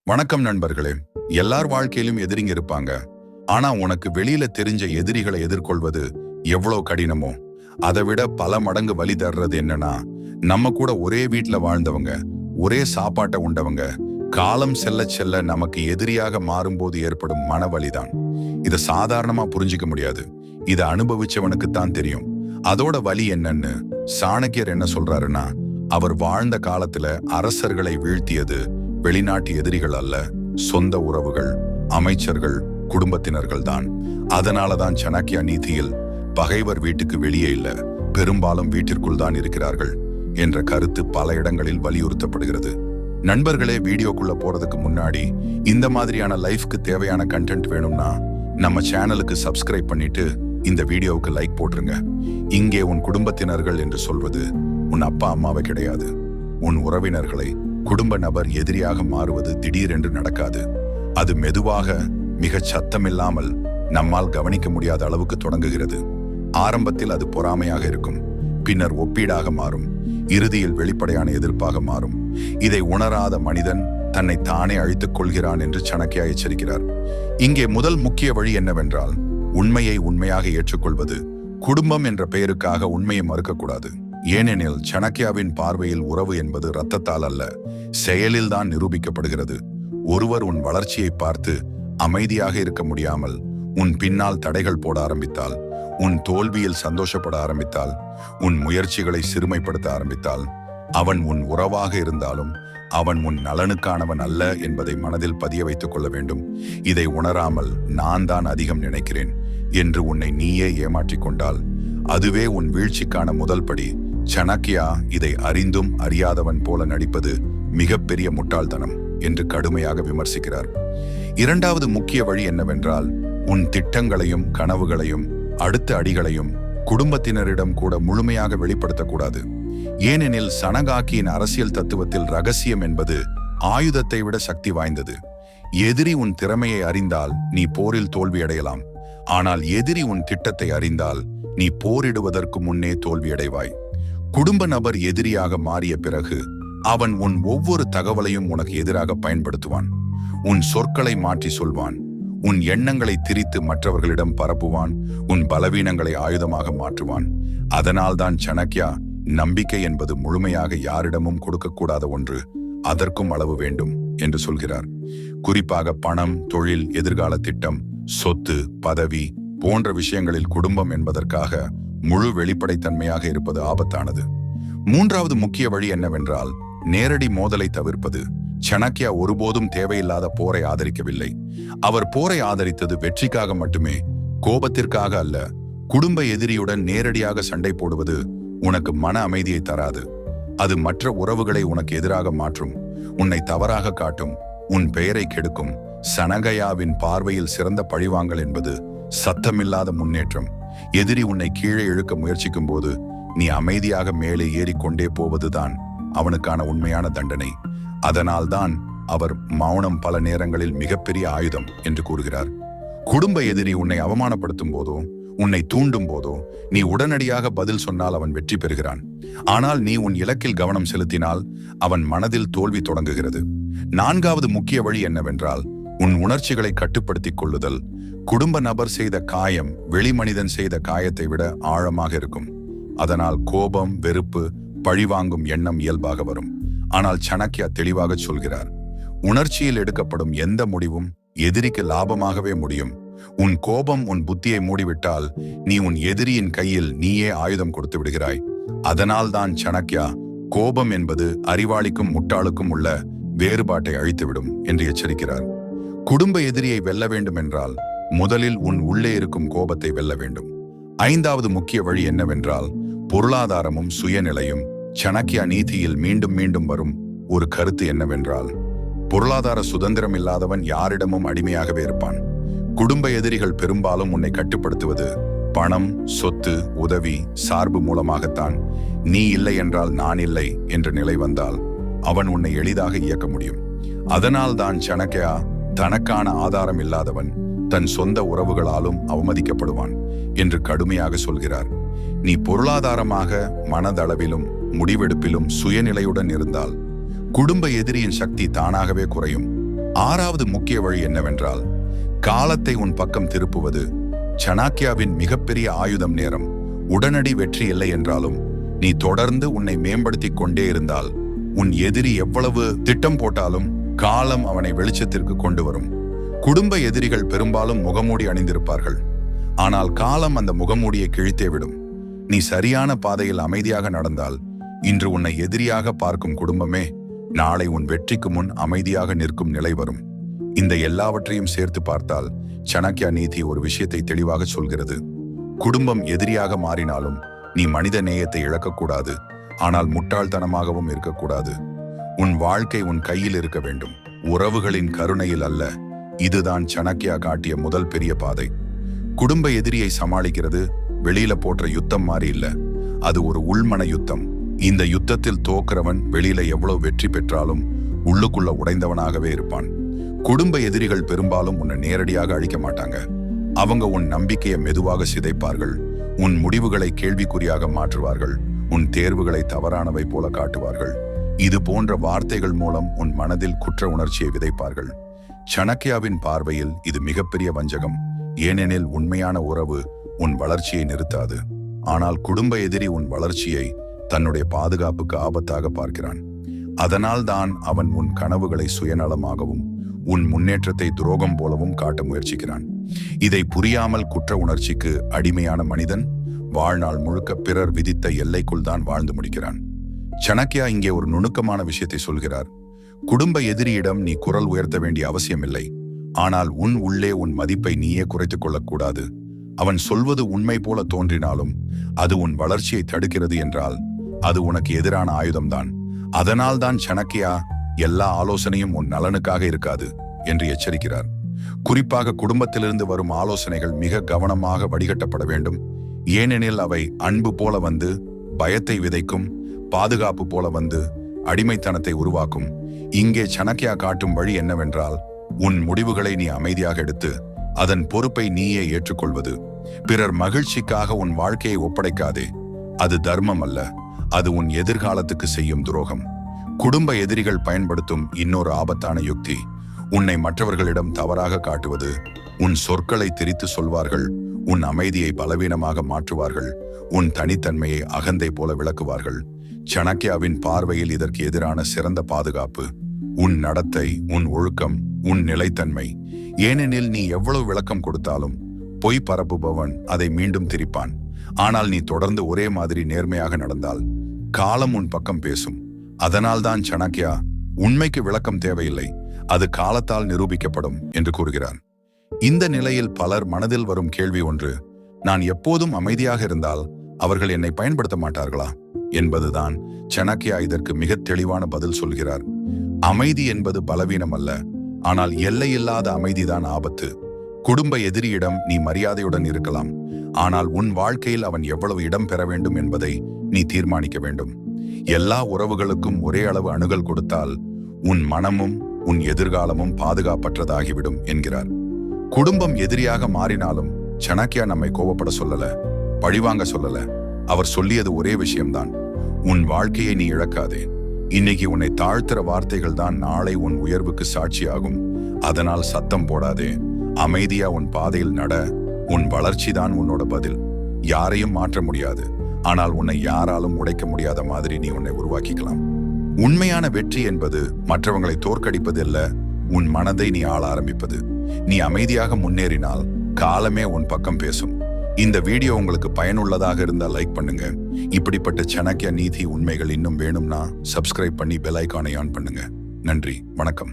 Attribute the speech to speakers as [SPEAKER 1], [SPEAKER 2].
[SPEAKER 1] வணக்கம் நண்பர்களே. எல்லார் வாழ்க்கையிலும் எதிரிங்க இருப்பாங்க. ஆனா உனக்கு வெளியில தெரிஞ்ச எதிரிகளை எதிர்கொள்வது எவ்வளவு கடினமோ அதை விட பல மடங்கு வலி தர்றது என்னன்னா, நம்ம கூட ஒரே வீட்டுல வாழ்ந்தவங்க, ஒரே சாப்பாட்டை உண்டவங்க, காலம் செல்ல செல்ல நமக்கு எதிரியாக மாறும்போது ஏற்படும் மனவலிதான். இதை சாதாரணமா புரிஞ்சிக்க முடியாது. இதை அனுபவிச்சவனுக்குத்தான் தெரியும் அதோட வலி என்னன்னு. சாணக்கியர் என்ன சொல்றாருன்னா, அவர் வாழ்ந்த காலத்துல அரசர்களை வீழ்த்தியது வெளிநாட்டு எதிரிகள் அல்ல, சொந்த உறவுகள், அமைச்சர்கள், குடும்பத்தினர்கள் தான். அதனாலதான் சாணக்கியா நீதியில் பகைவர் வீட்டுக்கு வெளியே இல்ல, பெரும்பாலும் வீட்டிற்குள் தான் இருக்கிறார்கள் என்ற கருத்து பல இடங்களில் வலியுறுத்தப்படுகிறது. நண்பர்களே, வீடியோக்குள்ள போறதுக்கு முன்னாடி இந்த மாதிரியான லைஃப்க்கு தேவையான கண்டென்ட் வேணும்னா நம்ம சேனலுக்கு சப்ஸ்கிரைப் பண்ணிட்டு இந்த வீடியோவுக்கு லைக் போட்டுருங்க. இங்கே உன் குடும்பத்தினர்கள் என்று சொல்வது உன் அப்பா அம்மாவை கிடையாது, உன் உறவினர்களை. குடும்ப நபர் எதிரியாக மாறுவது திடீரென்று நடக்காது. அது மெதுவாக, மிக சத்தமில்லாமல், நம்மால் கவனிக்க முடியாத அளவுக்கு தொடங்குகிறது. ஆரம்பத்தில் அது பொறாமையாக இருக்கும், பின்னர் ஒப்பீடாக மாறும், இறுதியில் வெளிப்படையான எதிர்ப்பாக மாறும். இதை உணராத மனிதன் தன்னை தானே அழித்துக் கொள்கிறான் என்று சாணக்கியா எச்சரிக்கிறார். இங்கே முதல் முக்கிய வழி என்னவென்றால், உண்மையை உண்மையாக ஏற்றுக்கொள்வது. குடும்பம் என்ற பெயருக்காக உண்மையை மறுக்கக்கூடாது. ஏனெனில் சாணக்கியாவின் பார்வையில் உறவு என்பது இரத்தத்தால் அல்ல, செயலில் தான் நிரூபிக்கப்படுகிறது. ஒருவர் உன் வளர்ச்சியை பார்த்து அமைதியாக இருக்க முடியாமல் உன் பின்னால் தடைகள் போட ஆரம்பித்தால், உன் தோல்வியில் சந்தோஷப்பட ஆரம்பித்தால், உன் முயற்சிகளை சிறுமைப்படுத்த ஆரம்பித்தால், அவன் உன் உறவாக இருந்தாலும் அவன் உன் நலனுக்கானவன் அல்ல என்பதை மனதில் பதிய வைத்துக் கொள்ள வேண்டும். இதை உணராமல் நான் தான் அதிகம் நினைக்கிறேன் என்று உன்னை நீயே ஏமாற்றிக் கொண்டால் அதுவே உன் வீழ்ச்சிக்கான முதல் படி. சாணக்கியா இதை அறிந்தும் அறியாதவன் போல நடிப்பது மிகப்பெரிய முட்டாள்தனம் என்று கடுமையாக விமர்சிக்கிறார். இரண்டாவது முக்கிய வழி என்னவென்றால், உன் திட்டங்களையும் கனவுகளையும் அடுத்த அடிகளையும் குடும்பத்தினரிடம் கூட முழுமையாக வெளிப்படுத்தக்கூடாது. ஏனெனில் சனகாக்கியின் அரசியல் தத்துவத்தில் ரகசியம் என்பது ஆயுதத்தை விட சக்தி வாய்ந்தது. எதிரி உன் திறமையை அறிந்தால் நீ போரில் தோல்வியடையலாம், ஆனால் எதிரி உன் திட்டத்தை அறிந்தால் நீ போரிடுவதற்கு முன்னே தோல்வியடைவாய். குடும்ப நபர் எதிரியாக மாறிய பிறகு அவன் உன் ஒவ்வொரு தகவலையும் உனக்கு எதிராக பயன்படுத்துவான். உன் சொற்களை மாற்றி சொல்வான், உன் எண்ணங்களை திரித்து மற்றவர்களிடம் பரப்புவான், உன் பலவீனங்களை ஆயுதமாக மாற்றுவான். அதனால்தான் சாணக்கியா நம்பிக்கை என்பது முழுமையாக யாரிடமும் கொடுக்கக்கூடாத ஒன்று, அதற்கும் அளவு வேண்டும் என்று சொல்கிறார். குறிப்பாக பணம், தொழில், எதிர்கால திட்டம், சொத்து, பதவி போன்ற விஷயங்களில் குடும்பம் என்பதற்காக முழு வெளிப்படைத்தன்மையாக இருப்பது ஆபத்தானது. மூன்றாவது முக்கிய வழி என்னவென்றால், நேரடி மோதலை தவிர்ப்பது. சாணக்கியா ஒருபோதும் தேவையில்லாத போரை ஆதரிக்கவில்லை. அவர் போரை ஆதரித்தது வெற்றிக்காக மட்டுமே, கோபத்திற்காக அல்ல. குடும்ப எதிரியுடன் நேரடியாக சண்டை போடுவது உனக்கு மன அமைதியை தராது. அது மற்ற உறவுகளை உனக்கு எதிராக மாற்றும், உன்னை தவறாக காட்டும், உன் பெயரை கெடுக்கும். சாணக்கியாவின் பார்வையில் சிறந்த பழிவாங்கல் என்பது சத்தமில்லாத முன்னேற்றம். எதிரி உன்னை கீழே இழுக்க முயற்சிக்கும் போது நீ அமைதியாக மேலே ஏறிக்கொண்டே போவதுதான் அவனுக்கான உண்மையான தண்டனை. அதனால்தான் அவர் மௌனம் பல நேரங்களில் மிகப்பெரிய ஆயுதம் என்று கூறுகிறார். குடும்ப எதிரி உன்னை அவமானப்படுத்தும் போதோ, உன்னை தூண்டும் போதோ நீ உடனடியாக பதில் சொன்னால் அவன் வெற்றி பெறுகிறான். ஆனால் நீ உன் இலக்கில் கவனம் செலுத்தினால் அவன் மனதில் தோல்வி தொடங்குகிறது. நான்காவது முக்கிய வழி என்னவென்றால், உன் உணர்ச்சிகளை கட்டுப்படுத்திக் கொள்ளுதல். குடும்ப நபர் செய்த காயம் வெளிமனிதன் செய்த காயத்தை விட ஆழமாக இருக்கும். அதனால் கோபம், வெறுப்பு, பழிவாங்கும் எண்ணம் இயல்பாக வரும். ஆனால் சாணக்கியா தெளிவாக சொல்கிறார், உணர்ச்சியில் எடுக்கப்படும் எந்த முடிவும் எதிரிக்கு லாபமாகவே முடியும். உன் கோபம் உன் புத்தியை மூடிவிட்டால் நீ உன் எதிரியின் கையில் நீயே ஆயுதம் கொடுத்து விடுகிறாய். அதனால் தான் சாணக்கியா கோபம் என்பது அறிவாளிக்கும் முட்டாளுக்கும் உள்ள வேறுபாட்டை அழித்துவிடும் என்று எச்சரிக்கிறார். குடும்ப எதிரியை வெல்ல வேண்டும் என்றால் முதலில் உன் உள்ளே இருக்கும் கோபத்தை வெல்ல வேண்டும். ஐந்தாவது முக்கிய வழி என்னவென்றால், பொருளாதாரமும் சுயநிலையும். சாணக்கியா நீதியில் மீண்டும் மீண்டும் வரும் ஒரு கருத்து என்னவென்றால், பொருளாதார சுதந்திரம் இல்லாதவன் யாரிடமும் அடிமையாகவே இருப்பான். குடும்ப எதிரிகள் பெரும்பாலும் உன்னை கட்டுப்படுத்துவது பணம், சொத்து, உதவி, சார்பு மூலமாகத்தான். நீ இல்லை என்றால் நான் இல்லை என்ற நிலை வந்தால் அவன் உன்னை எளிதாக இயக்க முடியும். அதனால் தான் சாணக்கியா தனக்கான ஆதாரம் இல்லாதவன் தன் சொந்த உறவுகளாலும் அவமதிக்கப்படுவான் என்று கடுமையாக சொல்கிறார். நீ பொருளாதாரமாக, மனதளவிலும், முடிவெடுப்பிலும் சுயநிலையுடன் இருந்தால் குடும்ப எதிரியின் சக்தி தானாகவே குறையும். ஆறாவது முக்கிய வழி என்னவென்றால், காலத்தை உன் பக்கம் திருப்புவது. சாணக்கியாவின் மிகப்பெரிய ஆயுதம் நேரம். உடனடி வெற்றி இல்லை என்றாலும் நீ தொடர்ந்து உன்னை மேம்படுத்திக் கொண்டே இருந்தால், உன் எதிரி எவ்வளவு திட்டம் போட்டாலும் காலம் அவனை வெளிச்சத்திற்கு கொண்டு வரும். குடும்ப எதிரிகள் பெரும்பாலும் முகமூடி அணிந்திருப்பார்கள். ஆனால் காலம் அந்த முகமூடியை கிழித்தே விடும். நீ சரியான பாதையில் அமைதியாக நடந்தால், இன்று உன்னை எதிரியாக பார்க்கும் குடும்பமே நாளை உன் வெற்றிக்கு முன் அமைதியாக நிற்கும் நிலை வரும். இந்த எல்லாவற்றையும் சேர்த்து பார்த்தால் சாணக்கியா நீதி ஒரு விஷயத்தை தெளிவாக சொல்கிறது. குடும்பம் எதிரியாக மாறினாலும் நீ மனித நேயத்தை இழக்கக்கூடாது. ஆனால் முட்டாள்தனமாகவும் இருக்கக்கூடாது. உன் வாழ்க்கை உன் கையில் இருக்க வேண்டும், உறவுகளின் கருணையில் அல்ல. இதுதான் சாணக்கியா காட்டிய முதல் பெரிய பாதை. குடும்ப எதிரியை சமாளிக்கிறது வெளியில போற்ற யுத்தம் மாதிரி இல்ல, அது ஒரு உள்மன யுத்தம். இந்த யுத்தத்தில் தோக்கிறவன் வெளியில எவ்வளவு வெற்றி பெற்றாலும் உள்ளுக்குள்ள உடைந்தவனாகவே இருப்பான். குடும்ப எதிரிகள் பெரும்பாலும் உன்னை நேரடியாக அழிக்க மாட்டாங்க. அவங்க உன் நம்பிக்கையை மெதுவாக சிதைப்பார்கள், உன் முடிவுகளை கேள்விக்குறியாக மாற்றுவார்கள், உன் தேர்வுகளை தவறானவை போல காட்டுவார்கள். இது போன்ற வார்த்தைகள் மூலம் உன் மனதில் குற்ற உணர்ச்சியை விதைப்பார்கள். சாணக்கியாவின் பார்வையில் இது மிகப்பெரிய வஞ்சகம். ஏனெனில் உண்மையான உறவு உன் வளர்ச்சியை நிறுத்தாது. ஆனால் குடும்ப எதிரி உன் வளர்ச்சியை தன்னுடைய பாதுகாப்புக்கு ஆபத்தாக பார்க்கிறான். அதனால் தான் அவன் உன் கனவுகளை சுயநலமாகவும் உன் முன்னேற்றத்தை துரோகம் போலவும் காட்ட முயற்சிக்கிறான். இதை புரியாமல் குற்ற உணர்ச்சிக்கு அடிமையான மனிதன் வாழ்நாள் முழுக்க பிறர் விதித்த எல்லைக்குள் தான் வாழ்ந்து முடிக்கிறான். சாணக்கியா இங்கே ஒரு நுணுக்கமான விஷயத்தை சொல்கிறார். குடும்ப எதிரியிடம் நீ குரல் உயர்த்த வேண்டிய அவசியமில்லை. ஆனால் உன் உள்ளே உன் மதிப்பை நீயே குறைத்துக் கொள்ளக்கூடாது. அவன் சொல்வது உண்மை போல தோன்றினாலும் அது உன் வளர்ச்சியை தடுக்கிறது என்றால் அது உனக்கு எதிரான ஆயுதம்தான். அதனால் தான் சாணக்கியா எல்லா ஆலோசனையும் உன் நலனுக்காக இருக்காது என்று எச்சரிக்கிறார். குறிப்பாக குடும்பத்திலிருந்து வரும் ஆலோசனைகள் மிக கவனமாக வடிகட்டப்பட வேண்டும். ஏனெனில் அவை அன்பு போல வந்து பயத்தை விதைக்கும், பாதுகாப்பு போல வந்து அடிமைத்தனத்தை உருவாக்கும். இங்கே சாணக்கியா காட்டும் வழி என்னவென்றால், உன் முடிவுகளை நீ அமைதியாக எடுத்து அதன் பொறுப்பை நீயே ஏற்றுக்கொள்வது. பிறர் மகிழ்ச்சிக்காக உன் வாழ்க்கையை ஒப்படைக்காதே. அது தர்மம் அல்ல, அது உன் எதிர்காலத்துக்கு செய்யும் துரோகம். குடும்ப எதிரிகள் பயன்படுத்தும் இன்னொரு ஆபத்தான யுக்தி உன்னை மற்றவர்களிடம் தவறாக காட்டுவது. உன் சொற்களை திரித்து சொல்வார்கள், உன் அமைதியை பலவீனமாக மாற்றுவார்கள், உன் தனித்தன்மையை அகந்தை போல விளக்குவார்கள். சாணக்கியாவின் பார்வையில் இதற்கு எதிரான சிறந்த பாதுகாப்பு உன் நடத்தை, உன் ஒழுக்கம், உன் நிலைத்தன்மை. ஏனெனில் நீ எவ்வளவு விளக்கம் கொடுத்தாலும் பொய் பரப்புபவன் அதை மீண்டும் திரிப்பான். ஆனால் நீ தொடர்ந்து ஒரே மாதிரி நேர்மையாக நடந்தால் காலம் உன் பக்கம் பேசும். அதனால்தான் சாணக்கியா உண்மைக்கு விளக்கம் தேவையில்லை, அது காலத்தால் நிரூபிக்கப்படும் என்று கூறுகிறார். இந்த நிலையில் பலர் மனதில் வரும் கேள்வி ஒன்று, நான் எப்போதும் அமைதியாக இருந்தால் அவர்கள் என்னை பயன்படுத்த மாட்டார்களா என்பதுதான். சாணக்கியா இதற்கு மிக தெளிவான பதில் சொல்கிறார். அமைதி என்பது பலவீனம் அல்ல, ஆனால் எல்லையில்லாத அமைதிதான் ஆபத்து. குடும்ப எதிரியிடம் நீ மரியாதையுடன் இருக்கலாம், ஆனால் உன் வாழ்க்கையில் அவன் எவ்வளவு இடம் பெற வேண்டும் என்பதை நீ தீர்மானிக்க வேண்டும். எல்லா உறவுகளுக்கும் ஒரே அளவு அணுகல் கொடுத்தால் உன் மனமும் உன் எதிர்காலமும் பாதுகாப்பற்றதாகிவிடும் என்கிறார். குடும்பம் எதிரியாக மாறினாலும் சாணக்கியா நம்மை கோபப்பட சொல்லல, பழிவாங்க சொல்லல. அவர் சொல்லியது ஒரே விஷயம்தான், உன் வாழ்க்கையை நீ இழக்காதே. இன்னைக்கு உன்னை தாழ்த்துற வார்த்தைகள் தான் நாளை உன் உயர்வுக்கு சாட்சியாகும். அதனால் சத்தம் போடாதே, அமைதியா உன் பாதையில் நட. உன் வளர்ச்சி தான் உன்னோட பதில். யாரையும் மாற்ற முடியாது, ஆனால் உன்னை யாராலும் உடைக்க முடியாத மாதிரி நீ உன்னை உருவாக்கிக்கலாம். உண்மையான வெற்றி என்பது மற்றவங்களை தோற்கடிப்பது அல்ல, உன் மனதை நீ ஆள ஆரம்பிப்பது. நீ அமைதியாக முன்னேறினால் காலமே உன் பக்கம் பேசும். இந்த வீடியோ உங்களுக்கு பயனுள்ளதாக இருந்தால் லைக் பண்ணுங்க. இப்படிப்பட்ட சாணக்கியா நீதி உண்மைகள் இன்னும் வேணும்னா சப்ஸ்கிரைப் பண்ணி பெல் ஐகானை ஆன் பண்ணுங்க. நன்றி, வணக்கம்.